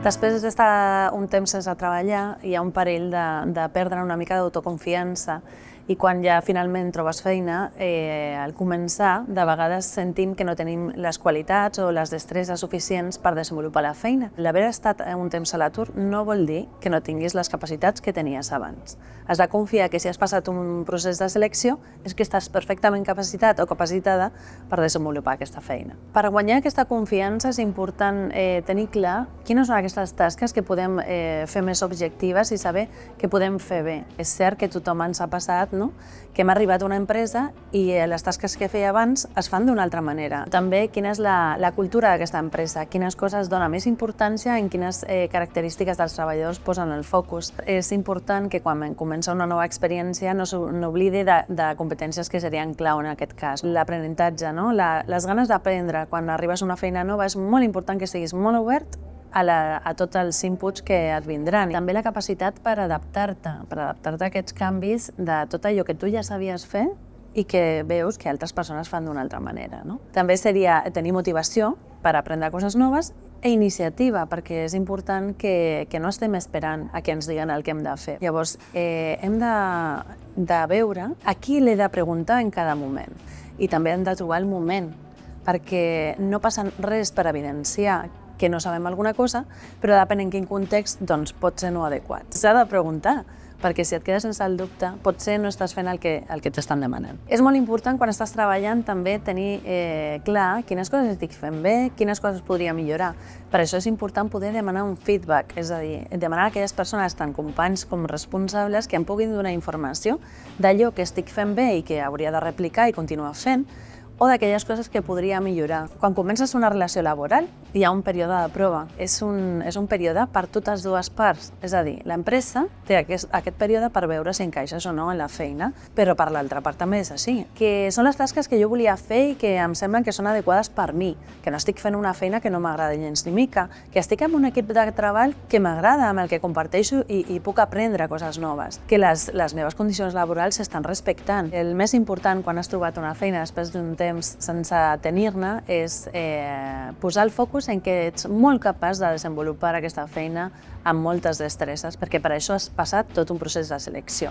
Després d'estar un temps sense treballar, hi ha un perill de perdre una mica d'autoconfiança i quan ja finalment trobes feina, al començar, de vegades sentim que no tenim les qualitats o les destreses suficients per desenvolupar la feina. L'haver estat un temps a l'atur no vol dir que no tinguis les capacitats que tenies abans. Has de confiar que si has passat un procés de selecció és que estàs perfectament capacitat o capacitada per desenvolupar aquesta feina. Per guanyar aquesta confiança és important tenir clar quines són aquestes tasques que podem fer més objectives i saber que podem fer bé. És cert que tothom ens ha passat que hem arribat a una empresa i les tasques que feia abans es fan d'una altra manera. També quina és la cultura d'aquesta empresa, quines coses dona més importància, en quines característiques dels treballadors posen el focus. És important que quan comença una nova experiència no s'oblidi de competències que serien clau en aquest cas. L'aprenentatge, les ganes d'aprendre quan arribes a una feina nova, és molt important que siguis molt obert a tots els inputs que et vindran. També la capacitat per adaptar-te a aquests canvis de tot allò que tu ja sabies fer i que veus que altres persones fan d'una altra manera. També seria tenir motivació per aprendre coses noves i iniciativa, perquè és important que no estem esperant a que ens diguen el que hem de fer. Llavors, hem de veure a qui l'he de preguntar en cada moment i també hem de trobar el moment, perquè no passa res per evidenciar que no sabem alguna cosa, però depèn en quin context pot ser no adequat. S'ha de preguntar, perquè si et quedes sense el dubte, potser no estàs fent el que t'estan demanant. És molt important quan estàs treballant també tenir clar quines coses estic fent bé, quines coses podria millorar. Per això és important poder demanar un feedback, és a dir, demanar a aquelles persones, tant companys com responsables, que em puguin donar informació d'allò que estic fent bé i que hauria de replicar i continuar fent, o d'aquelles coses que podria millorar. Quan comences una relació laboral, hi ha un període de prova. És un període per totes dues parts. És a dir, l'empresa té aquest període per veure si encaixes o no en la feina, però per l'altra part també és així. Que són les tasques que jo volia fer i que em semblen que són adequades per mi, que no estic fent una feina que no m'agrada gens ni mica, que estic en un equip de treball que m'agrada, amb el que comparteixo i puc aprendre coses noves, que les meves condicions laborals s'estan respectant. El més important quan has trobat una feina després d'un temps sense tenir-ne és posar el focus en que ets molt capaç de desenvolupar aquesta feina amb moltes destreses, perquè per això has passat tot un procés de selecció.